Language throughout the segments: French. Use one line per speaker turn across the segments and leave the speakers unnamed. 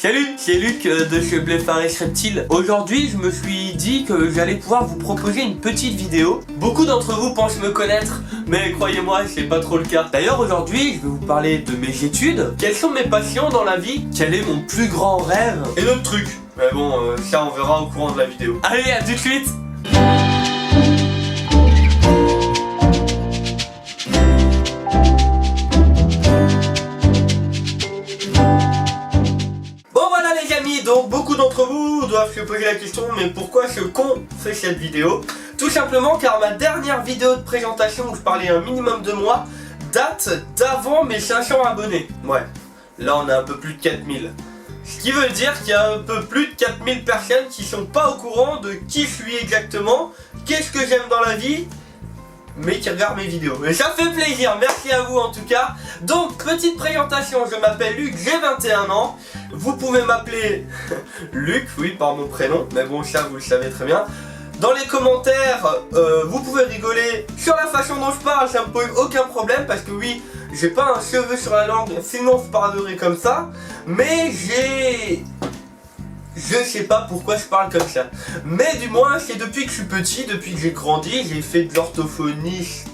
Salut, c'est Luc de chez Bléfaris Reptile. Aujourd'hui, je me suis dit que j'allais pouvoir vous proposer une petite vidéo. Beaucoup d'entre vous pensent me connaître, mais croyez-moi, c'est pas trop le cas. D'ailleurs, aujourd'hui, je vais vous parler de mes études. Quelles sont mes passions dans la vie? Quel est mon plus grand rêve? Et d'autres trucs. Mais bon, ça on verra au courant de la vidéo. Allez, à tout de suite! Donc beaucoup d'entre vous doivent se poser la question, mais pourquoi ce con fait cette vidéo? Tout simplement car ma dernière vidéo de présentation où je parlais un minimum de moi date d'avant mes 500 abonnés. Ouais, là on a un peu plus de 4000. Ce qui veut dire qu'il y a un peu plus de 4000 personnes qui sont pas au courant de qui je suis exactement, qu'est-ce que j'aime dans la vie, mais qui regardent mes vidéos. Et ça fait plaisir, merci à vous en tout cas. Donc, petite présentation, je m'appelle Luc, j'ai 21 ans. Vous pouvez m'appeler Luc, oui, par mon prénom, mais bon, ça vous le savez très bien. Dans les commentaires, vous pouvez rigoler sur la façon dont je parle, ça me pose aucun problème, parce que oui, j'ai pas un cheveu sur la langue, sinon je parlerai comme ça. Mais je sais pas pourquoi je parle comme ça. Mais du moins, c'est depuis que je suis petit, depuis que j'ai grandi, j'ai fait de l'orthophoniste.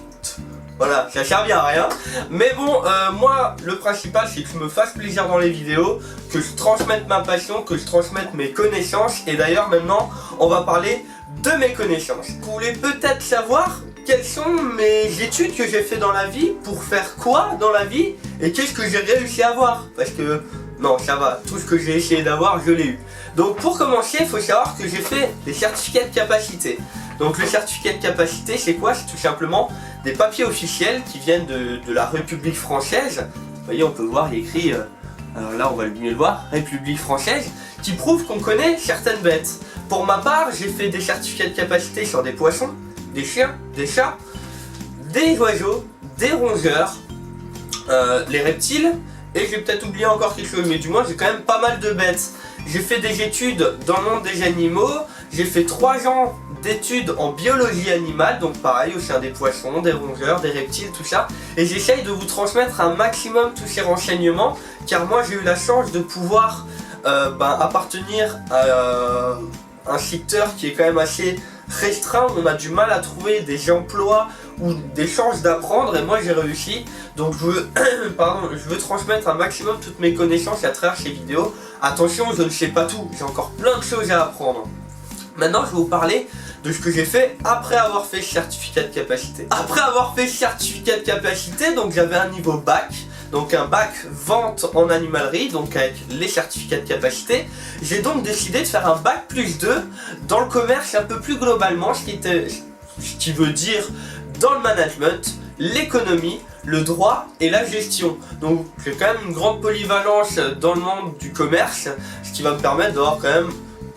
Voilà, ça sert bien à rien. Mais bon, moi, le principal, c'est que je me fasse plaisir dans les vidéos, que je transmette ma passion, que je transmette mes connaissances. Et d'ailleurs, maintenant, on va parler de mes connaissances. Vous voulez peut-être savoir quelles sont mes études que j'ai fait dans la vie, pour faire quoi dans la vie, et qu'est-ce que j'ai réussi à avoir. Parce que, non, ça va, tout ce que j'ai essayé d'avoir, je l'ai eu. Donc pour commencer, il faut savoir que j'ai fait des certificats de capacité. Donc le certificat de capacité, c'est quoi? C'est tout simplement des papiers officiels qui viennent de la République française. Vous voyez, on peut voir, il y a écrit, alors là on va mieux le voir, République française, qui prouve qu'on connaît certaines bêtes. Pour ma part, j'ai fait des certificats de capacité sur des poissons, des chiens, des chats, des oiseaux, des rongeurs, les reptiles, et j'ai peut-être oublié encore quelque chose, mais du moins j'ai quand même pas mal de bêtes. J'ai fait des études dans le monde des animaux, j'ai fait 3 ans d'études en biologie animale, donc pareil au sein des poissons, des rongeurs, des reptiles, tout ça. Et j'essaye de vous transmettre un maximum tous ces renseignements, car moi j'ai eu la chance de pouvoir appartenir à un secteur qui est quand même assez restreint, où on a du mal à trouver des emplois ou des chances d'apprendre, et moi j'ai réussi. Donc je veux, je veux transmettre un maximum toutes mes connaissances à travers ces vidéos. Attention, je ne sais pas tout, j'ai encore plein de choses à apprendre. Maintenant je vais vous parler de ce que j'ai fait après avoir fait ce certificat de capacité. Après avoir fait ce certificat de capacité, donc j'avais un niveau bac. Donc un bac vente en animalerie, donc avec les certificats de capacité. J'ai donc décidé de faire un bac plus 2 dans le commerce un peu plus globalement, ce qui veut dire dans le management, l'économie, le droit et la gestion. Donc j'ai quand même une grande polyvalence dans le monde du commerce, ce qui va me permettre d'avoir quand même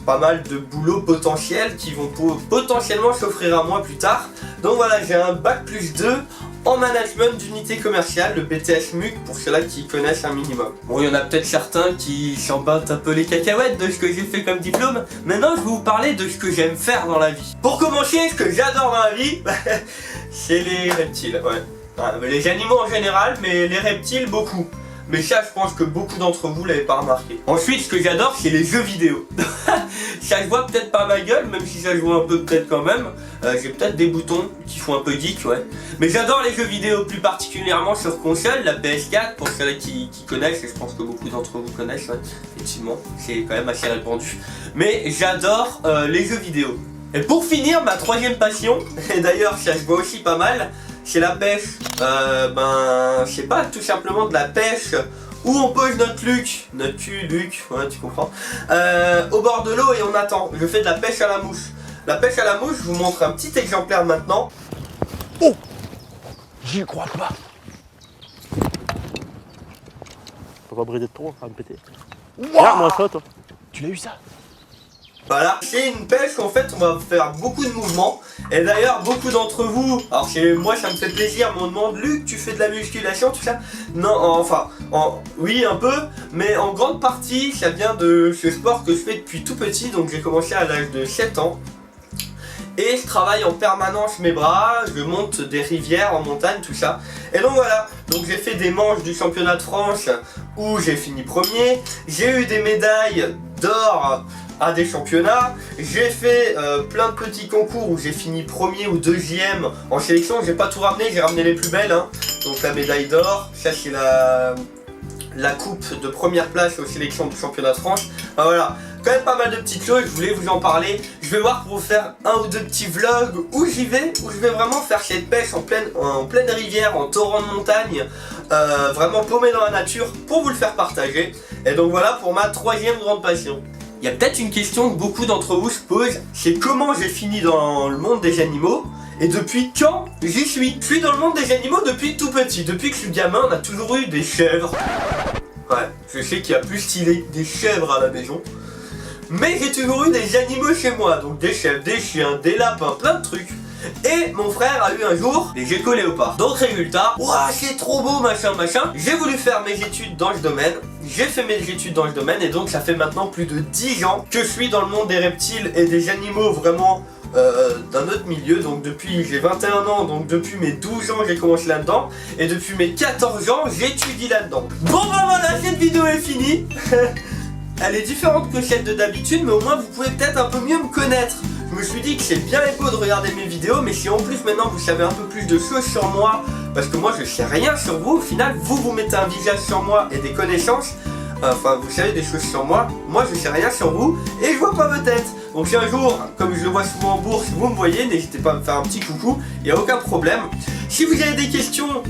pas mal de boulots potentiels qui vont potentiellement s'offrir à moi plus tard. Donc voilà, j'ai un bac plus 2 en management d'unité commerciale, le BTS MUC pour ceux-là qui connaissent un minimum. Bon, il y en a peut-être certains qui s'en battent un peu les cacahuètes de ce que j'ai fait comme diplôme. Maintenant, je vais vous parler de ce que j'aime faire dans la vie. Pour commencer, ce que j'adore dans la vie, c'est les reptiles, ouais. Les animaux en général, mais les reptiles beaucoup. Mais ça, je pense que beaucoup d'entre vous l'avez pas remarqué. Ensuite, ce que j'adore, c'est les jeux vidéo. Ça se voit peut-être pas à ma gueule, même si ça se voit un peu peut-être quand même. J'ai peut-être des boutons qui font un peu geek, ouais. Mais j'adore les jeux vidéo, plus particulièrement sur console, la PS4, pour ceux qui connaissent, et je pense que beaucoup d'entre vous connaissent, ouais. Effectivement, c'est quand même assez répandu. Mais j'adore les jeux vidéo. Et pour finir, ma troisième passion, et d'ailleurs ça se voit aussi pas mal, c'est la pêche. C'est pas tout simplement de la pêche où on pose notre Luc, ouais, tu comprends, au bord de l'eau et on attend. Je fais de la pêche à la mouche. La pêche à la mouche, je vous montre un petit exemplaire maintenant.
Oh, j'y crois pas. Faut pas briser de trop, ça va me péter. Regarde-moi ça, toi. Tu l'as eu ça?
Voilà, c'est une pêche où en fait on va faire beaucoup de mouvements. Et d'ailleurs beaucoup d'entre vous, alors moi ça me fait plaisir, me demandent Luc, tu fais de la musculation, tout ça? Non, oui un peu, mais en grande partie ça vient de ce sport que je fais depuis tout petit. Donc j'ai commencé à l'âge de 7 ans. et je travaille en permanence mes bras, je monte des rivières en montagne, tout ça. Et donc voilà, donc j'ai fait des manches du championnat de France où j'ai fini premier, j'ai eu des médailles d'or à des championnats, j'ai fait plein de petits concours où j'ai fini premier ou deuxième en sélection, j'ai pas tout ramené, j'ai ramené les plus belles, hein. Donc la médaille d'or, ça c'est la coupe de première place aux sélections du championnat de France. Ben voilà, quand même pas mal de petites choses, je voulais vous en parler. Je vais voir pour vous faire un ou deux petits vlogs où j'y vais, où je vais vraiment faire cette pêche en pleine rivière, en torrent de montagne, vraiment paumé dans la nature, pour vous le faire partager. Et donc voilà pour ma troisième grande passion. Il y a peut-être une question que beaucoup d'entre vous se posent, c'est comment j'ai fini dans le monde des animaux et depuis quand j'y suis. Je suis dans le monde des animaux depuis tout petit, depuis que je suis gamin on a toujours eu des chèvres. Ouais, je sais qu'il y a plus stylé des chèvres à la maison. Mais j'ai toujours eu des animaux chez moi, donc des chèvres, des chiens, des lapins, plein de trucs. Et mon frère a eu un jour des geckos léopards. Donc résultat, ouah c'est trop beau machin. J'ai voulu faire mes études dans ce domaine. J'ai fait mes études dans ce domaine et donc ça fait maintenant plus de 10 ans que je suis dans le monde des reptiles et des animaux vraiment d'un autre milieu. Donc depuis j'ai 21 ans, donc depuis mes 12 ans j'ai commencé là-dedans. Et depuis mes 14 ans j'étudie là-dedans. Bon bah voilà, cette vidéo est finie. Elle est différente que celle de d'habitude, mais au moins vous pouvez peut-être un peu mieux me connaître. Je me suis dit que c'est bien beau de regarder mes vidéos, mais si en plus maintenant vous savez un peu plus de choses sur moi, parce que moi je sais rien sur vous, au final vous mettez un visage sur moi et des connaissances, enfin vous savez des choses sur moi, moi je sais rien sur vous et je vois pas vos têtes. Donc si un jour, comme je le vois souvent en bourse, vous me voyez, n'hésitez pas à me faire un petit coucou, il n'y a aucun problème. Si vous avez des questions,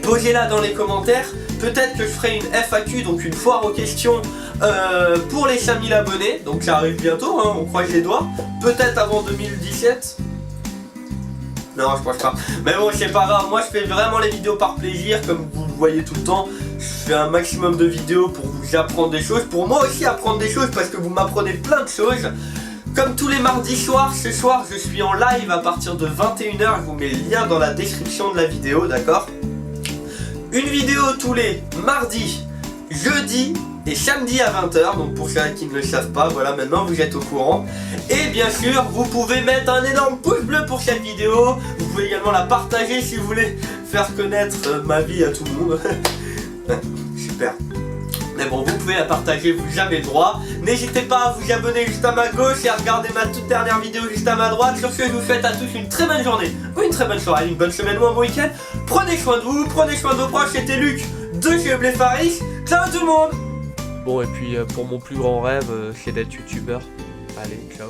posez-la dans les commentaires. Peut-être que je ferai une FAQ, donc une foire aux questions pour les 5000 abonnés. Donc ça arrive bientôt, hein, on croise les doigts. Peut-être avant 2017. Non, je pense pas. Mais bon, c'est pas grave. Moi, je fais vraiment les vidéos par plaisir, comme vous le voyez tout le temps. Je fais un maximum de vidéos pour vous apprendre des choses. Pour moi aussi apprendre des choses, parce que vous m'apprenez plein de choses. Comme tous les mardis soirs, ce soir, je suis en live à partir de 21 h. Je vous mets le lien dans la description de la vidéo, d'accord ? Une vidéo tous les mardis, jeudis et samedis à 20 h. Donc pour ceux qui ne le savent pas, voilà, maintenant vous êtes au courant. Et bien sûr, vous pouvez mettre un énorme pouce bleu pour cette vidéo. Vous pouvez également la partager si vous voulez faire connaître ma vie à tout le monde. Super. Mais bon, vous pouvez la partager, vous avez le droit. N'hésitez pas à vous abonner juste à ma gauche et à regarder ma toute dernière vidéo juste à ma droite. Sur ce, je vous souhaite à tous une très bonne journée, ou une très bonne soirée, une bonne semaine ou un bon week-end. Prenez soin de vous, prenez soin de vos proches. C'était Luc de chez Bléfaris. Ciao tout le monde.
Bon, et puis pour mon plus grand rêve, c'est d'être youtubeur. Allez, ciao.